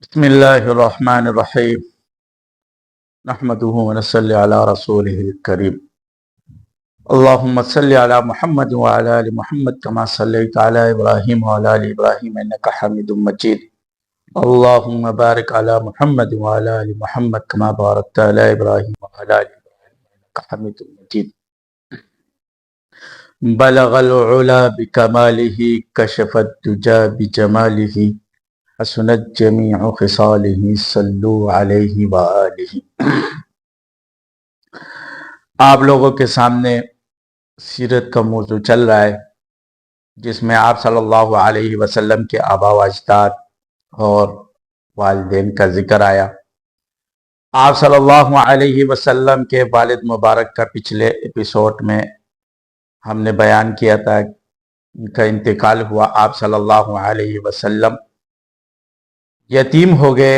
بسم اللہ الرحمن الرحیم نحمده ونصلی علی رسولہ الکریم اللہم صلی علی محمد وعلی آل محمد کما صلیت علی ابراہیم وعلی آل ابراہیم انکا حمید مجید اللہم بارک علی محمد وعلی آل محمد کما بارکت علی ابراہیم وعلی آل ابراہیم انکا حمید مجید بلغ العلا بکمالہ کشف الدجا بجمالہ حسنت جمیع خصالہ صلو علیہ وآلہ۔ آپ لوگوں کے سامنے سیرت کا موضوع چل رہا ہے جس میں آپ صلی اللہ علیہ وسلم کے آباء و اجداد اور والدین کا ذکر آیا۔ آپ صلی اللہ علیہ وسلم کے والد مبارک کا پچھلے ایپیسوڈ میں ہم نے بیان کیا تھا، ان کا انتقال ہوا۔ آپ صلی اللہ علیہ وسلم یتیم ہو گئے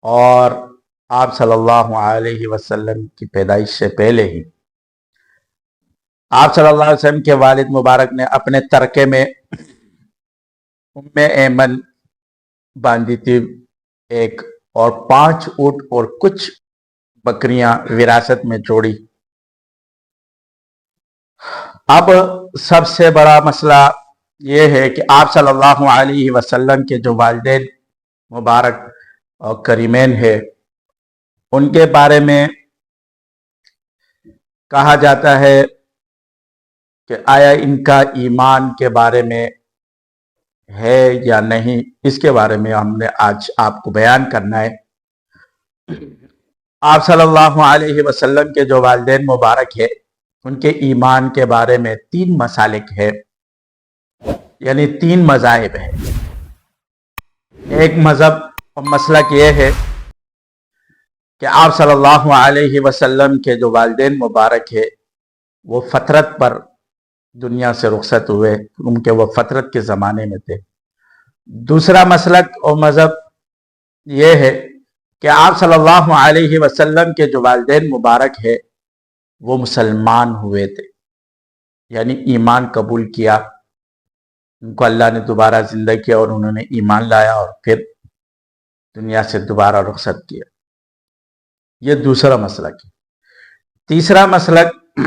اور آپ صلی اللہ علیہ وسلم کی پیدائش سے پہلے ہی آپ صلی اللہ علیہ وسلم کے والد مبارک نے اپنے ترکے میں ام ایمن باندھی تھی ایک، اور 5 اونٹ اور کچھ بکریاں وراثت میں چھوڑی۔ اب سب سے بڑا مسئلہ یہ ہے کہ آپ صلی اللہ علیہ وسلم کے جو والدین مبارک اور کریمین ہے، ان کے بارے میں کہا جاتا ہے کہ آیا ان کا ایمان کے بارے میں ہے یا نہیں، اس کے بارے میں ہم نے آج آپ کو بیان کرنا ہے۔ آپ صلی اللہ علیہ وسلم کے جو والدین مبارک ہے، ان کے ایمان کے بارے میں 3 مسالک ہے، یعنی 3 مذاہب ہیں۔ ایک مذہب اور مسلک یہ ہے کہ آپ صلی اللہ علیہ وسلم کے جو والدین مبارک ہے وہ فطرت پر دنیا سے رخصت ہوئے، کیونکہ وہ فطرت کے زمانے میں تھے۔ دوسرا مسلک اور مذہب یہ ہے کہ آپ صلی اللہ علیہ وسلم کے جو والدین مبارک ہے وہ مسلمان ہوئے تھے، یعنی ایمان قبول کیا، ان کو اللہ نے دوبارہ زندہ کیا اور انہوں نے ایمان لایا اور پھر دنیا سے دوبارہ رخصت کیا۔ یہ دوسرا مسلک ہے۔ تیسرا مسلک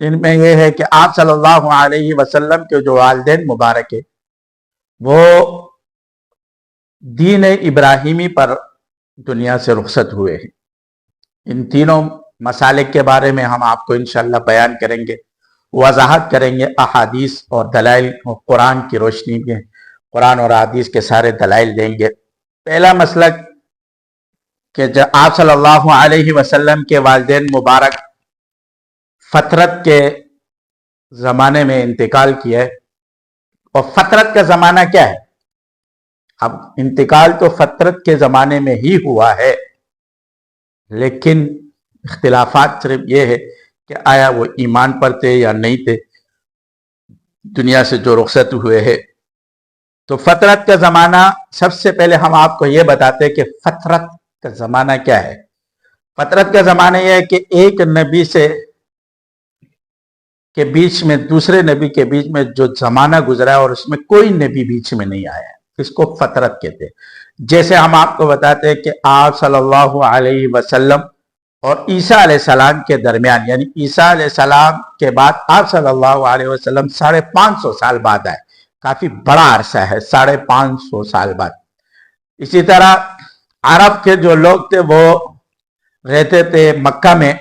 ان میں یہ ہے کہ آپ صلی اللہ علیہ وسلم کے جو والدین مبارک ہے وہ دین ابراہیمی پر دنیا سے رخصت ہوئے ہیں۔ ان تینوں مسالک کے بارے میں ہم آپ کو انشاءاللہ بیان کریں گے، وضاحت کریں گے، احادیث اور دلائل اور قرآن کی روشنی میں قرآن اور حدیث کے سارے دلائل دیں گے۔ پہلا مسلک کہ جب آپ صلی اللہ علیہ وسلم کے والدین مبارک فطرت کے زمانے میں انتقال کیا ہے، اور فطرت کا زمانہ کیا ہے؟ اب انتقال تو فطرت کے زمانے میں ہی ہوا ہے، لیکن اختلافات صرف یہ ہے کہ آیا وہ ایمان پر تھے یا نہیں تھے دنیا سے جو رخصت ہوئے ہیں۔ تو فطرت کا زمانہ، سب سے پہلے ہم آپ کو یہ بتاتے ہیں کہ فطرت کا زمانہ کیا ہے۔ فطرت کا زمانہ یہ ہے کہ ایک نبی کے بیچ میں دوسرے نبی کے بیچ میں جو زمانہ گزرا ہے اور اس میں کوئی نبی بیچ میں نہیں آیا ہے، اس کو فطرت کہتے ہیں۔ جیسے ہم آپ کو بتاتے ہیں کہ آپ صلی اللہ علیہ وسلم اور عیسیٰ علیہ السلام کے درمیان، یعنی عیسیٰ علیہ السلام کے بعد آپ صلی اللہ علیہ وسلم 550 سال بعد آئے، کافی بڑا عرصہ ہے 550 سال بعد۔ اسی طرح عرب کے جو لوگ تھے وہ رہتے تھے مکہ میں،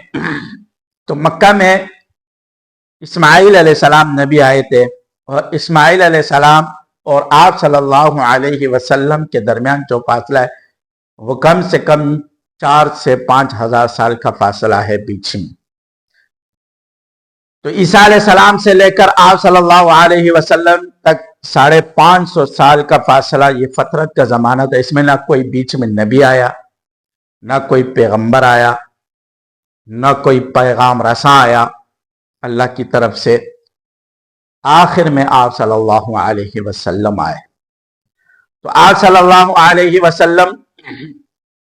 تو مکہ میں اسماعیل علیہ السلام نبی آئے تھے، اور اسماعیل علیہ السلام اور آپ صلی اللہ علیہ وسلم کے درمیان جو فاصلہ ہے وہ کم سے کم 4 سے 5 ہزار سال کا فاصلہ ہے بیچ میں۔ تو عیسیٰ علیہ السلام سے لے کر آپ صلی اللہ علیہ وسلم تک 550 سال کا فاصلہ، یہ فطرت کا زمانہ تھا۔ اس میں نہ کوئی بیچ میں نبی آیا، نہ کوئی پیغمبر آیا، نہ کوئی پیغام رساں آیا اللہ کی طرف سے۔ آخر میں آپ صلی اللہ علیہ وسلم آئے۔ تو آپ صلی اللہ علیہ وسلم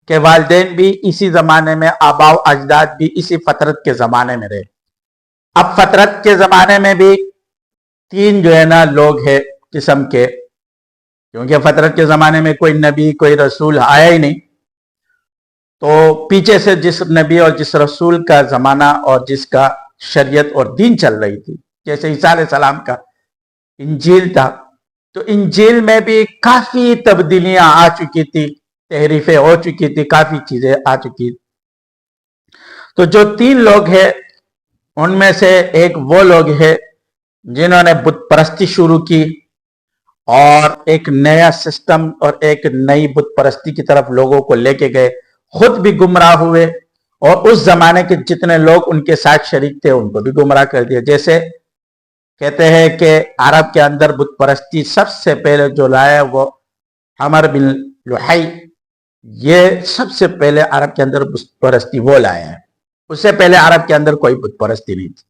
کے والدین بھی اسی زمانے میں، آباء و اجداد بھی اسی فطرت کے زمانے میں رہے۔ اب فطرت کے زمانے میں بھی 3 جو ہے نا لوگ ہیں قسم کے، کیونکہ فطرت کے زمانے میں کوئی نبی کوئی رسول آیا ہی نہیں، تو پیچھے سے جس نبی اور جس رسول کا زمانہ اور جس کا شریعت اور دین چل رہی تھی، جیسے عیسیٰ علیہ السلام کا انجیل تھا، تو انجیل میں بھی کافی تبدیلیاں آ چکی تھی، تحریفیں ہو چکی تھی، کافی چیزیں آ چکی تھی۔ تو جو 3 لوگ ہیں ان میں سے ایک وہ لوگ ہیں جنہوں نے بت پرستی شروع کی اور ایک نیا سسٹم اور ایک نئی بت پرستی کی طرف لوگوں کو لے کے گئے، خود بھی گمراہ ہوئے اور اس زمانے کے جتنے لوگ ان کے ساتھ شریک تھے ان کو بھی گمراہ کر دیا۔ جیسے کہتے ہیں کہ عرب کے اندر بت پرستی سب سے پہلے جو لایا وہ عمر بن لحی، یہ سب سے پہلے عرب کے اندر بت پرستی وہ لایا ہے، اس سے پہلے عرب کے اندر کوئی بت پرستی نہیں تھی۔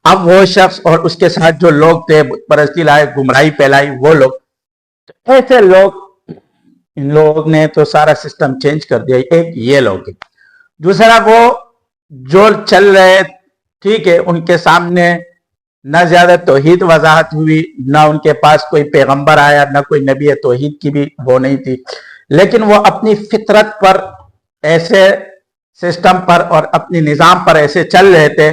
اب وہ شخص اور اس کے ساتھ جو لوگ تھے بت پرستی لائے، گمراہی پھیلائی، وہ لوگ، ایسے لوگ، ان لوگوں نے تو سارا سسٹم چینج کر دیا۔ ایک یہ لوگ، دوسرا وہ جو چل رہے، ٹھیک ہے، ان کے سامنے نہ زیادہ توحید وضاحت ہوئی، نہ ان کے پاس کوئی پیغمبر آیا، نہ کوئی نبی توحید کی بھی وہ نہیں تھی، لیکن وہ اپنی فطرت پر، ایسے سسٹم پر اور اپنی نظام پر ایسے چل رہے تھے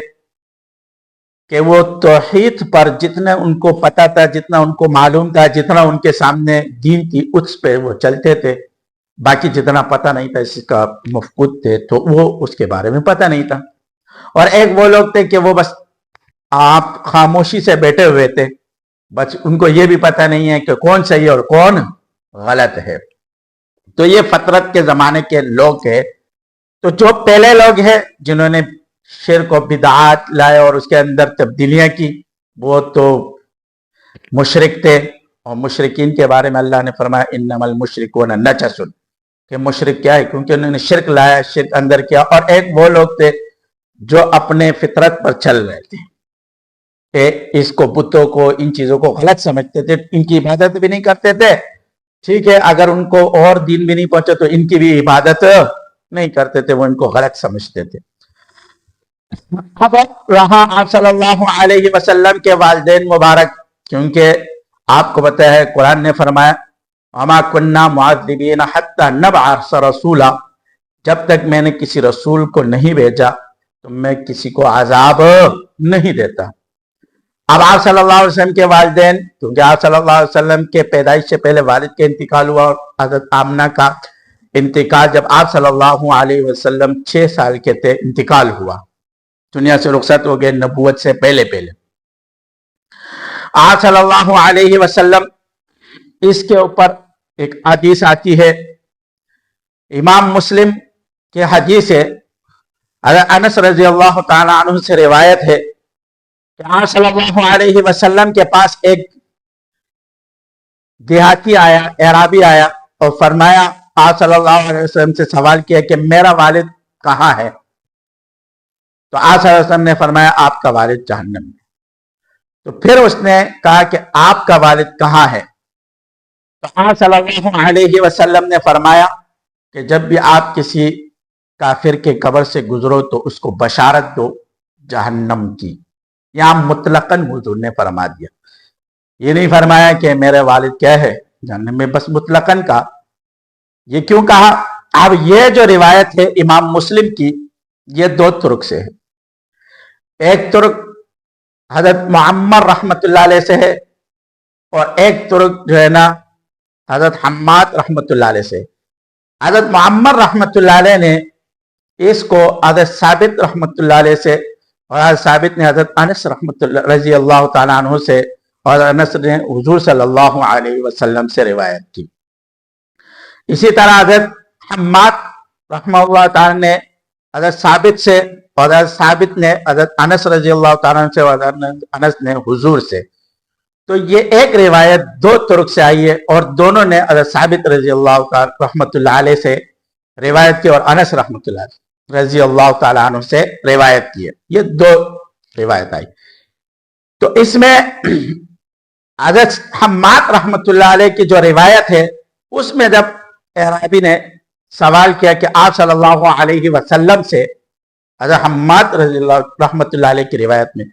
کہ وہ توحید پر جتنا ان کو پتا تھا، جتنا ان کو معلوم تھا، جتنا ان کے سامنے دین تھی، اس پہ وہ چلتے تھے۔ باقی جتنا پتہ نہیں تھا، اس کا مفقود تھے تو وہ اس کے بارے میں پتہ نہیں تھا۔ اور ایک وہ لوگ تھے کہ وہ بس آپ خاموشی سے بیٹھے ہوئے تھے، بس ان کو یہ بھی پتہ نہیں ہے کہ کون صحیح اور کون غلط ہے۔ تو یہ فطرت کے زمانے کے لوگ ہیں۔ تو جو پہلے لوگ ہیں جنہوں نے شرک و بدعات لائے اور اس کے اندر تبدیلیاں کی، وہ تو مشرک تھے، اور مشرکین کے بارے میں اللہ نے فرمایا انما المشرکون نجس، کہ مشرک کیا ہے، کیونکہ انہوں نے شرک لایا، شرک اندر کیا۔ اور ایک وہ لوگ تھے جو اپنے فطرت پر چل رہے تھے، کہ اس کو، بتوں کو، ان چیزوں کو غلط سمجھتے تھے، ان کی عبادت بھی نہیں کرتے تھے، ٹھیک ہے، اگر ان کو اور دین بھی نہیں پہنچا تو ان کی بھی عبادت نہیں کرتے تھے، وہ ان کو غلط سمجھتے تھے۔ اب رہا آپ صلی اللہ علیہ وسلم کے والدین مبارک، کیونکہ آپ کو پتہ ہے قرآن نے فرمایا وَمَا كُنَّا مُعَذِّبِينَ حَتَّى نَبْعَثَ رَسُولًا، جب تک میں نے کسی رسول کو نہیں بھیجا تو میں کسی کو عذاب نہیں دیتا۔ اب آپ صلی اللہ علیہ وسلم کے والدین، کیونکہ آپ صلی اللہ علیہ وسلم کے پیدائش سے پہلے والد کا انتقال ہوا، اور حضرت آمنہ کا انتقال جب آپ صلی اللہ علیہ وسلم 6 سال کے تھے انتقال ہوا، دنیا سے رخصت ہو گئے نبوت سے پہلے پہلے۔ آپ صلی اللہ علیہ وسلم، اس کے اوپر ایک حدیث آتی ہے، امام مسلم کے حدیث ہے، حضرت انس رضی اللہ تعالیٰ عنہ سے روایت ہے کہ آپ صلی اللہ علیہ وسلم کے پاس ایک دیہاتی آیا، اعرابی آیا، اور فرمایا، آپ صلی اللہ علیہ وسلم سے سوال کیا کہ میرا والد کہاں ہے؟ تو آپ صلی اللہ علیہ وسلم نے فرمایا آپ کا والد جہنم میں۔ تو پھر اس نے کہا کہ آپ کا والد کہاں ہے؟ تو آپ صلی اللہ علیہ وسلم نے فرمایا کہ جب بھی آپ کسی کافر کے قبر سے گزرو تو اس کو بشارت دو جہنم کی۔ یہاں مطلقاً حضور نے فرما دیا، یہ نہیں فرمایا کہ میرے والد کیا ہے جہنم میں، بس مطلقاً کہا۔ یہ کیوں کہا؟ اب یہ جو روایت ہے امام مسلم کی، یہ 2 طرق سے ہے۔ ایک طرق حضرت معمر رحمت اللہ علیہ سے ہے، اور ایک طرق جو ہے نا حضرت حماد رحمت اللہ علیہ سے۔ حضرت معمر رحمت اللہ علیہ نے اس کو حضرت ثابت رحمت اللہ علیہ سے، اور حضرت ثابت نے حضرت انس رحمت اللہ رضی اللہ تعالیٰ عنہ سے، اور انس نے حضور صلی اللہ علیہ وسلم سے روایت کی۔ اسی طرح حضرت حماد رحمہ اللہ تعالیٰ نے حضرت ثابت سے، اور حضرت ثابت نے حضرت انس رضی اللہ تعالیٰ عنہ سے، اور حضرت انس نے حضور سے۔ تو یہ ایک روایت 2 طرق سے آئی ہے، اور دونوں نے حضرت ثابت رضی اللہ تعالیٰ رحمۃ اللہ علیہ سے روایت کی، اور انس رحمۃ اللہ رضی اللہ تعالیٰ عنہ سے روایت کی ہے۔ یہ 2 روایت آئی۔ تو اس میں حضرت حماد رحمۃ اللہ علیہ کی جو روایت ہے، اس میں جب اعرابی نے سوال کیا کہ آپ صلی اللہ علیہ وسلم سے، حضرت حماد رضی اللہ رحمۃ اللہ علیہ کی روایت میں،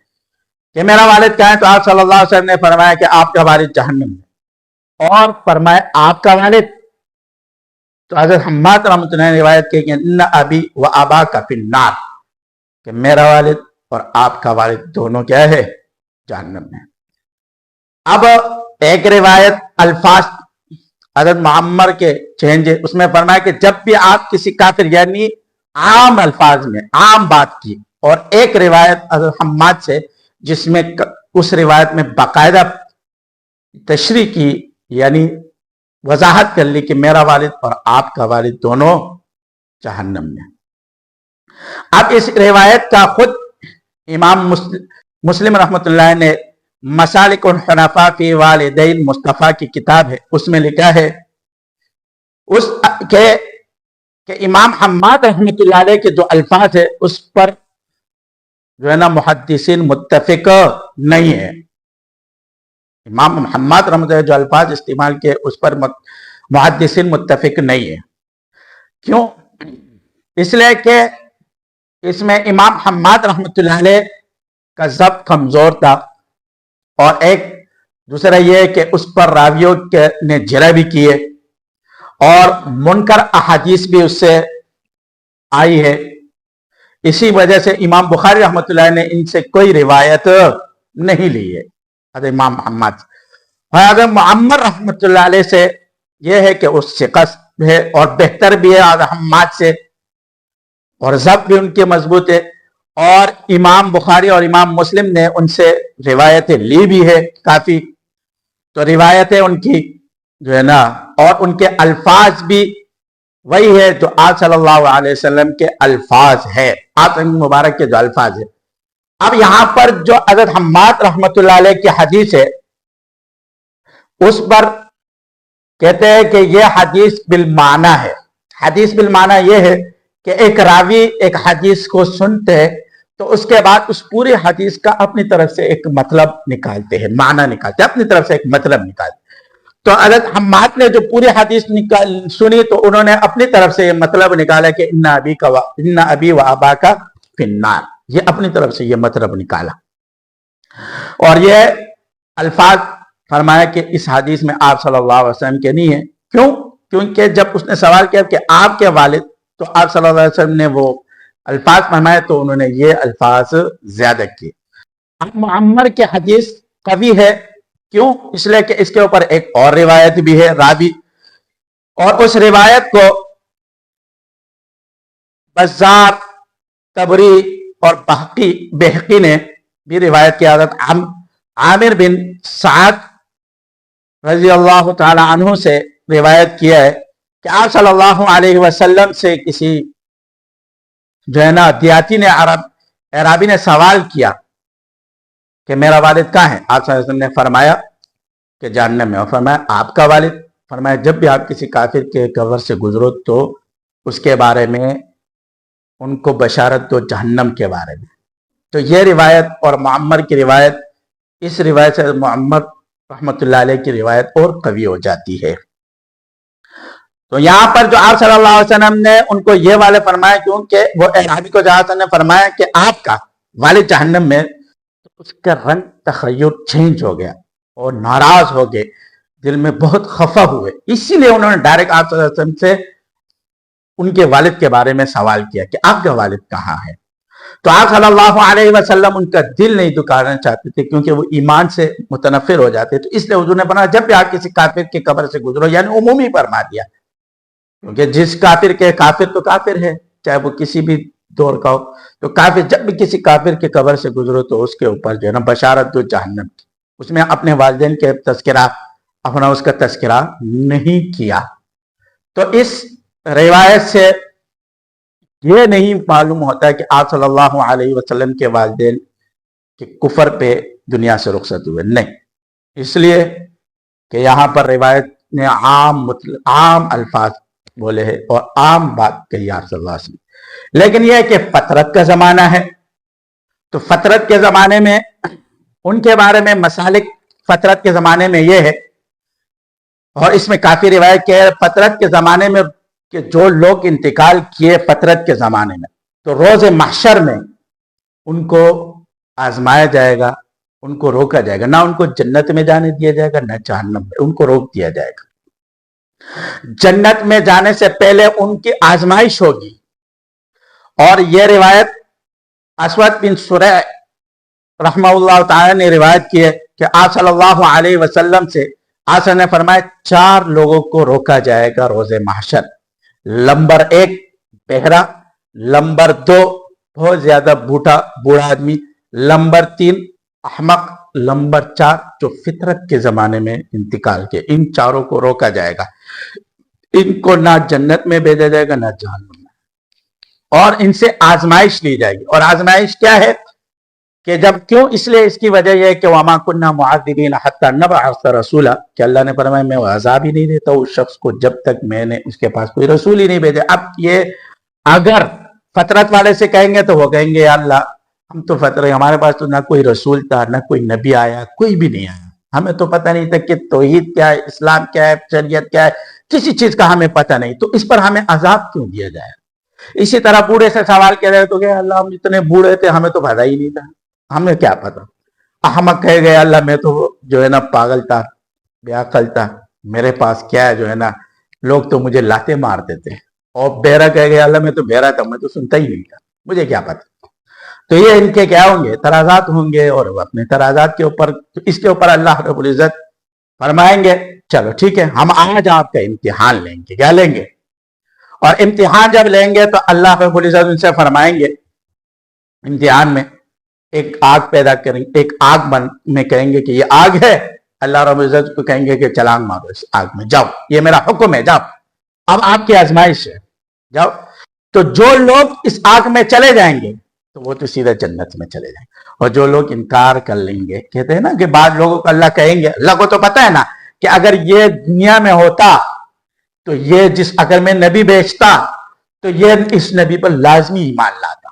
کہ میرا والد کہاں ہے، تو آپ صلی اللہ علیہ وسلم نے فرمایا کہ آپ کا والد جہنم میں۔ اور فرمائے آپ کا والد. تو حضرت حماد رحمۃ اللہ نے روایت کی کہ ان ابی و ابا کا فی النار، کہ میرا والد اور آپ کا والد دونوں کیا ہے؟ جہنم میں. اب ایک روایت الفاظ حضرت معمر کے چینج، اس میں فرمایا کہ جب بھی آپ کسی کافر، یعنی عام الفاظ میں عام بات کی. اور ایک روایت حضرت حماد سے جس میں اس روایت میں باقاعدہ تشریح کی، یعنی وضاحت کر لی کہ میرا والد اور آپ کا والد دونوں جہنم میں. اب اس روایت کا خود امام مسلم رحمۃ اللہ نے مسالک الحنفاء فی والدی المصطفیٰ کی کتاب ہے، اس میں لکھا ہے کہ امام حماد رحمۃ اللہ علیہ کے جو الفاظ ہے اس پر جو ہے نا محدثین متفق نہیں ہے. امام محمد رحمۃ اللہ جو الفاظ استعمال کیے اس پر محدثین متفق نہیں ہے. کیوں؟ اس لیے کہ اس میں امام حماد رحمۃ اللہ علیہ کا ضبط کمزور تھا، اور ایک دوسرا یہ کہ اس پر راویوں نے جرح بھی کیے، اور منکر احادیث بھی اس سے آئی ہے. اسی وجہ سے امام بخاری رحمۃ اللہ نے ان سے کوئی روایت نہیں لی ہے حضرت امام محمد. حضرت معمر رحمۃ اللہ علیہ سے یہ ہے کہ اس ثقت ہے اور بہتر بھی ہے حضرت حماد سے، اور ضبط بھی ان کے مضبوط ہے. اور امام بخاری اور امام مسلم نے ان سے روایتیں لی بھی ہے کافی. تو روایتیں ان کی جو ہے نا، اور ان کے الفاظ بھی وہی ہے جو آپ صلی اللہ علیہ وسلم کے الفاظ ہے، آپ مبارک کے جو الفاظ ہے. اب یہاں پر جو حضرت حماد رحمۃ اللہ علیہ کی حدیث ہے اس پر کہتے ہیں کہ یہ حدیث بالمعنی ہے. حدیث بالمعنی یہ ہے کہ ایک راوی ایک حدیث کو سنتے ہیں تو اس کے بعد اس پوری حدیث کا اپنی طرف سے ایک مطلب نکالتے ہیں، معنی نکالتے ہیں، اپنی طرف سے ایک مطلب نکالتے ہیں. تو حضرت حماد نے جو پوری حدیث سنی تو انہوں نے اپنی طرف سے یہ مطلب نکالا کہ ان ابی و ابا کا فی النار، یہ اپنی طرف سے یہ مطلب نکالا. اور یہ الفاظ فرمایا کہ اس حدیث میں آپ صلی اللہ علیہ وسلم کے نہیں ہیں. کیوں؟ کیونکہ جب اس نے سوال کیا کہ آپ کے والد، تو آپ صلی اللہ علیہ وسلم نے وہ الفاظ فرمائے تو انہوں نے یہ الفاظ زیادہ کیے. اب معمر کی حدیث قوی ہے. کیوں؟ اس لیے کہ اس کے اوپر ایک اور روایت بھی ہے راوی، اور اس روایت کو بزار، طبری اور بہقی نے بھی روایت کی. حضرت عامر بن سعد رضی اللہ تعالی عنہ سے روایت کیا ہے کہ آپ صلی اللہ علیہ وسلم سے کسی جو ہے نا دیاتی نے، عرابی نے سوال کیا کہ میرا والد کہاں ہے؟ آپ صلی اللہ علیہ وسلم نے فرمایا کہ جہنم میں. اور فرمایا آپ کا والد؟ فرمایا جب بھی آپ کسی کافر کے قبر سے گزرو تو اس کے بارے میں ان کو بشارت دو جہنم کے بارے میں. تو یہ روایت اور معمر کی روایت، اس روایت سے معمر رحمۃ اللہ علیہ کی روایت اور قوی ہو جاتی ہے. تو یہاں پر جو آپ صلی اللہ علیہ وسلم نے ان کو یہ والے فرمایا، کیونکہ وہ اعرابی کو جہاں نے فرمایا کہ آپ کا والد جہنم میں، تو اس کا رنگ تخیر چینج ہو گیا اور ناراض ہو گئے، دل میں بہت خفا ہوئے. اسی لیے انہوں نے ڈائریکٹ آپ صلی اللہ علیہ وسلم سے ان کے والد کے بارے میں سوال کیا کہ آپ کا والد کہاں ہے. تو آپ صلی اللہ علیہ وسلم ان کا دل نہیں دکھانا چاہتے تھے، کیونکہ وہ ایمان سے متنفر ہو جاتے. تو اس لیے حضور نے فرمایا جب بھی آپ کسی کافر کی قبر سے گزرو، یعنی عمومی فرما دیا، کیونکہ جس کافر کے کافر تو کافر ہے، چاہے وہ کسی بھی دور کا ہو. تو کافر جب بھی کسی کافر کی قبر سے گزرو تو اس کے اوپر جو ہے نا بشارت دو جہنم کی. اس میں اپنے والدین کے تذکرہ، اپنا اس کا تذکرہ نہیں کیا. تو اس روایت سے یہ نہیں معلوم ہوتا کہ آپ صلی اللہ علیہ وسلم کے والدین کے کفر پہ دنیا سے رخصت ہوئے، نہیں. اس لیے کہ یہاں پر روایت نے عام الفاظ بولے ہیں اور عام بات کہی آپ صلی اللہ علیہ وسلم. لیکن یہ ہے کہ فطرت کا زمانہ ہے، تو فطرت کے زمانے میں ان کے بارے میں مسالک فطرت کے زمانے میں یہ ہے، اور اس میں کافی روایت کہ فطرت کے زمانے میں کہ جو لوگ انتقال کیے فطرت کے زمانے میں، تو روز محشر میں ان کو آزمایا جائے گا ان کو روکا جائے گا، نہ ان کو جنت میں جانے دیا جائے گا نہ جہنم میں، ان کو روک دیا جائے گا۔ جنت میں جانے سے پہلے ان کی آزمائش ہوگی، اور یہ روایت اسود بن سریع رحمہ اللہ تعالی نے روایت کی ہے کہ آپ صلی اللہ علیہ وسلم سے آپ نے فرمایا 4 لوگوں کو روکا جائے گا روز محشر۔ نمبر 1 بہرا، نمبر 2 بہت زیادہ بوڑھا آدمی، نمبر 3 احمق، نمبر 4 جو فطرت کے زمانے میں انتقال کے۔ ان 4 کو روکا جائے گا، ان کو نہ جنت میں بھیجا جائے گا نہ جہنم میں، اور ان سے آزمائش لی جائے گی۔ اور آزمائش کیا ہے کہ جب کیوں، اس لیے اس کی وجہ یہ ہے کہ وَمَا كُنَّا مُعَذِّبِينَ حَتَّى نَبْعَثَ رَسُولًا، کہ اللہ نے فرمایا میں عذاب ہی نہیں دیتا اس شخص کو جب تک میں نے اس کے پاس کوئی رسول ہی نہیں بھیجا۔ اب یہ اگر فطرت والے سے کہیں گے تو وہ کہیں گے یا اللہ ہم تو فطرت، ہمارے پاس تو نہ کوئی رسول تھا نہ کوئی نبی آیا، کوئی بھی نہیں آیا، ہمیں تو پتہ نہیں تھا کہ توحید کیا ہے، اسلام کیا ہے، شریعت کیا ہے، کسی چیز کا ہمیں پتہ نہیں، تو اس پر ہمیں عذاب کیوں دیا جائے۔ اسی طرح بوڑھے سے سوال کیا جائے تو کہ اللہ ہم اتنے بوڑھے تھے ہمیں تو پتہ ہی نہیں تھا، ہمیں کیا پتا۔ احمق کہے گئے اللہ میں تو جو ہے نا پاگل تھا، بے عقل تھا، میرے پاس کیا ہے جو ہے نا، لوگ تو مجھے لاتے مارتے تھے۔ اور بہرا کہے گئے اللہ میں تو بہرا تھا، میں تو سنتا ہی نہیں تھا، مجھے کیا پتا۔ تو یہ ان کے کیا ہوں گے، ترازات ہوں گے، اور اپنے ترازات کے اوپر، اس کے اوپر اللہ رب العزت فرمائیں گے چلو ٹھیک ہے ہم آج آپ کا امتحان لیں گے۔ کیا لیں گے؟ اور امتحان جب لیں گے تو اللہ رب العزت ان سے فرمائیں گے امتحان میں ایک آگ پیدا کریں گے، ایک آگ میں کہیں گے کہ یہ آگ ہے، اللہ رب العزت کو کہیں گے کہ چھلانگ مارو اس آگ میں، جاؤ یہ میرا حکم ہے، جاؤ اب آپ کی آزمائش ہے، جاؤ۔ تو جو لوگ اس آگ میں چلے جائیں گے تو وہ تو سیدھا جنت میں چلے جائیں گے، اور جو لوگ انکار کر لیں گے، کہتے ہیں نا کہ بعض لوگوں کو اللہ کہیں گے، اللہ کو تو پتہ ہے نا کہ اگر یہ دنیا میں ہوتا تو یہ اگر میں نبی بھیجتا تو یہ اس نبی پر لازمی ایمان لاتا،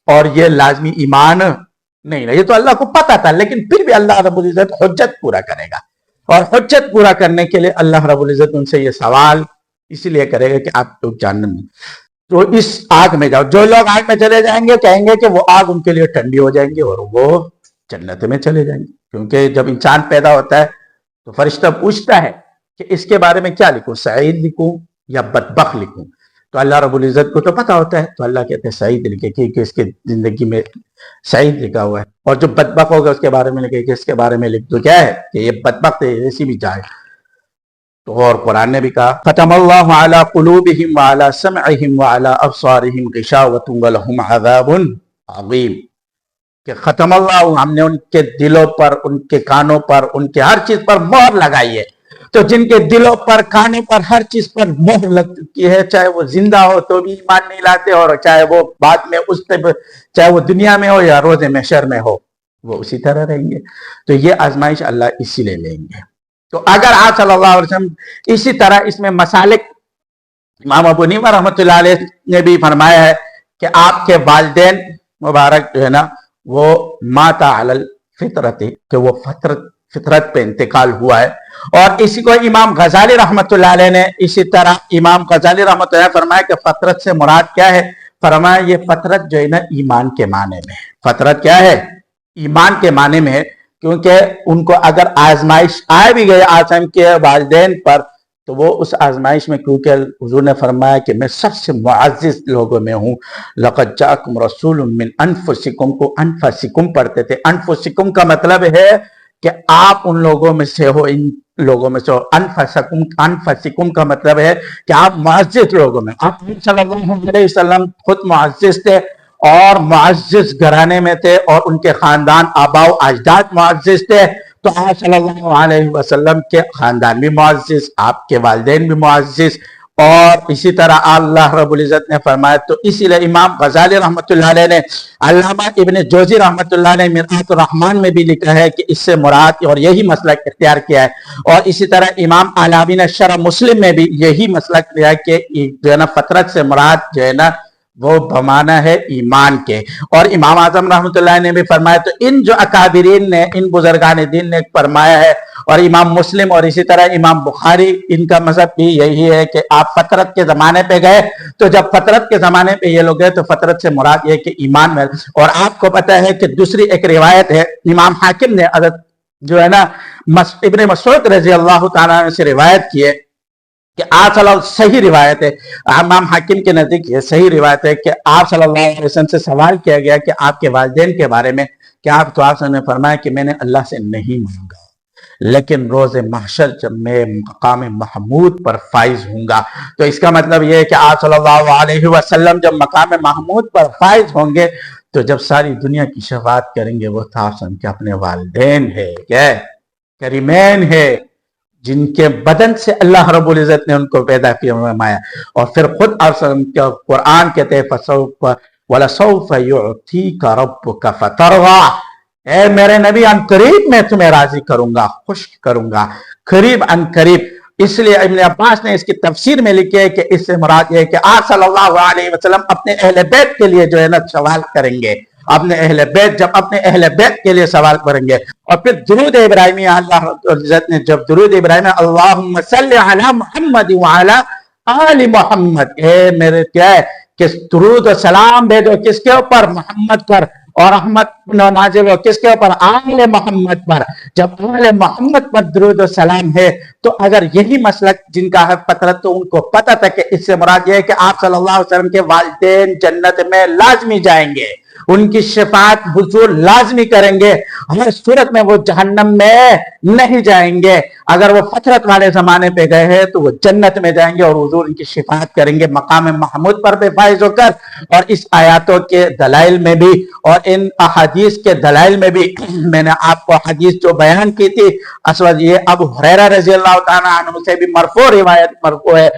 اور یہ لازمی ایمان نہیں رہا، یہ تو اللہ کو پتا تھا، لیکن پھر بھی اللہ رب العزت حجت پورا کرے گا، اور حجت پورا کرنے کے لیے اللہ رب العزت ان سے یہ سوال اسی لیے کرے گا کہ آپ لوگ جہنم میں تو اس آگ میں جاؤ۔ جو لوگ آگ میں چلے جائیں گے کہیں گے کہ وہ آگ ان کے لیے ٹھنڈی ہو جائیں گے اور وہ جنت میں چلے جائیں گے، کیونکہ جب انسان پیدا ہوتا ہے تو فرشتہ پوچھتا ہے کہ اس کے بارے میں کیا لکھوں، سعید لکھوں یا بدبخت لکھوں، تو اللہ رب العزت کو تو پتا ہوتا ہے، تو اللہ کہتے ہیں سعید لکھے کیونکہ اس کے زندگی میں سعید لکھا ہوا ہے، اور جو بدبخت ہوگا اس کے بارے میں لکھے کہ اس کے بارے میں لکھ دو کیا ہے کہ یہ بدبخت ہے، ایسی بھی جائے۔ تو اور قرآن نے بھی کہا ختم اللہ علی قلوبہم وعلی سمعہم وعلی ابصارہم غشاوۃ ولہم عذاب عظیم، کہ ختم اللہ ہم نے ان کے دلوں پر، ان کے کانوں پر، ان کے ہر چیز پر مہر لگائی ہے۔ تو جن کے دلوں پر، کانوں پر، ہر چیز پر مہر لگتی ہے، چاہے وہ زندہ ہو تو بھی ایمان نہیں لاتے، اور چاہے وہ بعد میں چاہے وہ دنیا میں ہو یا روز محشر میں ہو وہ اسی طرح رہیں گے۔ تو یہ آزمائش اللہ اسی لیے لیں گے۔ تو اگر آپ صلی اللہ علیہ وسلم اسی طرح اس میں مسالک، امام ابو حنیفہ رحمۃ اللہ علیہ نے بھی فرمایا ہے کہ آپ کے والدین مبارک جو ہے نا وہ مات علی الفطرت، کہ وہ فطرت پہ انتقال ہوا ہے۔ اور اسی کو امام غزالی رحمۃ اللہ علیہ نے اسی طرح امام غزالی رحمۃ اللہ علیہ فرمایا کہ فطرت سے مراد کیا ہے، فرمایا یہ فطرت جو ہے نا ایمان کے معنی میں ہے۔ فطرت کیا ہے؟ ایمان کے معنی میں ہے، کیونکہ ان کو اگر آزمائش آئے بھی گئے آدم کے والدین پر تو وہ اس آزمائش میں، کیونکہ حضور نے فرمایا کہ میں سب سے معزز لوگوں میں ہوں، لقد جاءکم رسول من انفسکم، کو انفسکم پڑھتے تھے، انفسکم کا مطلب ہے کہ آپ ان لوگوں میں سے ہو، ان لوگوں میں سے ہو۔ انفسکم کا مطلب ہے کہ آپ معزز لوگوں میں، آپ صلی اللہ علیہ وسلم خود معزز تھے اور معزز گھرانے میں تھے، اور ان کے خاندان آباء و اجداد معزز تھے، تو آپ صلی اللہ علیہ وسلم کے خاندان بھی معزز، آپ کے والدین بھی معزز، اور اسی طرح اللہ رب العزت نے فرمایا۔ تو اسی لیے امام غزالی رحمۃ اللہ علیہ نے، علامہ ابن جوزی رحمۃ اللہ نے مرآت الرحمان میں بھی لکھا ہے کہ اس سے مراد، اور یہی مسلک اختیار کیا ہے، اور اسی طرح امام علاوی نے شرح مسلم میں بھی یہی مسلک لیا کہ جو ہے نا فطرت سے مراد جو ہے نا وہ بمانا ہے ایمان کے۔ اور امام اعظم رحمۃ اللہ نے بھی فرمایا۔ تو ان جو اکابرین نے، ان بزرگان دین نے فرمایا ہے، اور امام مسلم اور اسی طرح امام بخاری ان کا مذہب بھی یہی ہے کہ آپ فطرت کے زمانے پہ گئے، تو جب فطرت کے زمانے پہ یہ لوگ گئے تو فطرت سے مراد یہ کہ ایمان میں، اور آپ کو پتہ ہے کہ دوسری ایک روایت ہے امام حاکم نے حضرت جو ہے نا ابن مسعود رضی اللہ تعالیٰ عنہ سے روایت کی ہے کہ آپ صلی اللہ علیہ وسلم، صحیح روایت ہے امام حاکم کے نزدیک یہ صحیح روایت ہے کہ آپ صلی اللہ علیہ وسلم سے سوال کیا گیا کہ آپ کے والدین کے بارے میں کیا آپ، تو آپ نے فرمایا کہ میں نے اللہ سے نہیں مانگا، لیکن روز محشر جب میں مقام محمود پر فائز ہوں گا، تو اس کا مطلب یہ ہے کہ آپ صلی اللہ علیہ وسلم جب مقام محمود پر فائز ہوں گے تو جب ساری دنیا کی شفاعت کریں گے وہ تو آپ کے اپنے والدین ہے، کیا کریمین ہے، جن کے بدن سے اللہ رب العزت نے ان کو پیدا کیا فرمایا، اور پھر خود آپ قرآن کہتے ہیں وَلَسَوْفَ يُعْتِيكَ رَبُّكَ فَتَرْضَىٰ، اے میرے نبی ان قریب میں تمہیں راضی کروں گا، خوش کروں گا، قریب ان قریب۔ اس لیے ابن عباس نے اس کی تفسیر میں لکھی ہے کہ اس سے مراد یہ ہے کہ آپ صلی اللہ علیہ وسلم اپنے اہل بیت کے لیے جو ہے نا سوال کریں گے، اپنے اہل بیت، جب اپنے اہل بیت کے لیے سوال کریں گے، اور پھر درود ابراہیمی، اللہ رب العزت نے جب درود ابراہیمی اللہم صلی علی محمد وعلی آل محمد، اے میرے کیا ہے کہ درود و سلام بھیجو کس کے اوپر؟ محمد پر، اور رحمت نازل ہو کس کے اوپر؟ آل محمد پر۔ جب آل محمد پر درود و سلام ہے تو اگر یہی مسلک جن کا ہے فطرت، تو ان کو پتہ تھا کہ اس سے مراد یہ ہے کہ آپ صلی اللہ علیہ وسلم کے والدین جنت میں لازمی جائیں گے، ان کی شفاعت حضور لازمی کریں گے، ہر صورت میں وہ جہنم میں نہیں جائیں گے۔ اگر وہ فطرت والے زمانے پہ گئے ہیں تو وہ جنت میں جائیں گے اور حضور ان کی شفاعت کریں گے مقام محمود پر بے فائز ہو کر۔ اور اس آیاتوں کے دلائل میں بھی اور ان احادیث کے دلائل میں بھی میں نے آپ کو حدیث جو بیان کی تھی اسود، یہ ابو ہریرہ رضی اللہ تعالیٰ عنہ سے بھی مرفوع روایت مرفوع ہے،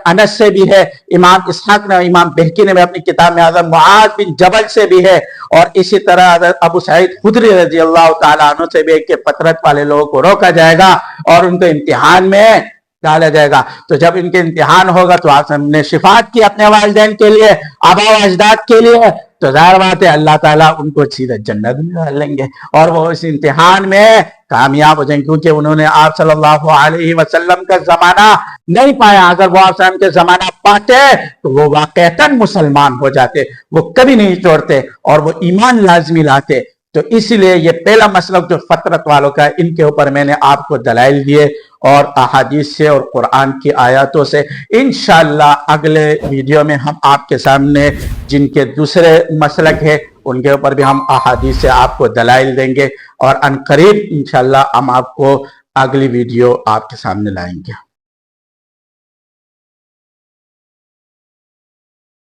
انس سے بھی ہے، امام اسحاق نے، امام بہقی نے اپنی کتاب میں حضرت معاذ بن جبل سے بھی ہے، اور اسی طرح حضرت ابو سعید خدری رضی اللہ تعالیٰ عنہ سے بھی کہ فطرت والے لوگوں کو روکا جائے گا اور ان کو امتحان میں ڈالا جائے گا۔ تو جب ان کے امتحان ہوگا تو آپ نے شفاعت کی اپنے والدین کے لیے، آبا و اجداد کے لیے، تو ظاہر بات ہے اللہ تعالیٰ ان کو سیدھا جنت میں ڈال لیں گے اور وہ اس امتحان میں کامیاب ہو جائیں گے، کیونکہ انہوں نے آپ صلی اللہ علیہ وسلم کا زمانہ نہیں پایا۔ اگر وہ آپ صلی اللہ علیہ وسلم کے زمانہ پاتے تو وہ واقعتاً مسلمان ہو جاتے، وہ کبھی نہیں چھوڑتے اور وہ ایمان لازمی لاتے۔ تو اسی لیے یہ پہلا مسلک جو فطرت والوں کا ہے، ان کے اوپر میں نے آپ کو دلائل دیے اور احادیث سے اور قرآن کی آیاتوں سے۔ انشاءاللہ اگلے ویڈیو میں ہم آپ کے سامنے جن کے دوسرے مسلک ہے ان کے اوپر بھی ہم احادیث سے آپ کو دلائل دیں گے، اور ان قریب انشاءاللہ ہم آپ کو اگلی ویڈیو آپ کے سامنے لائیں گے۔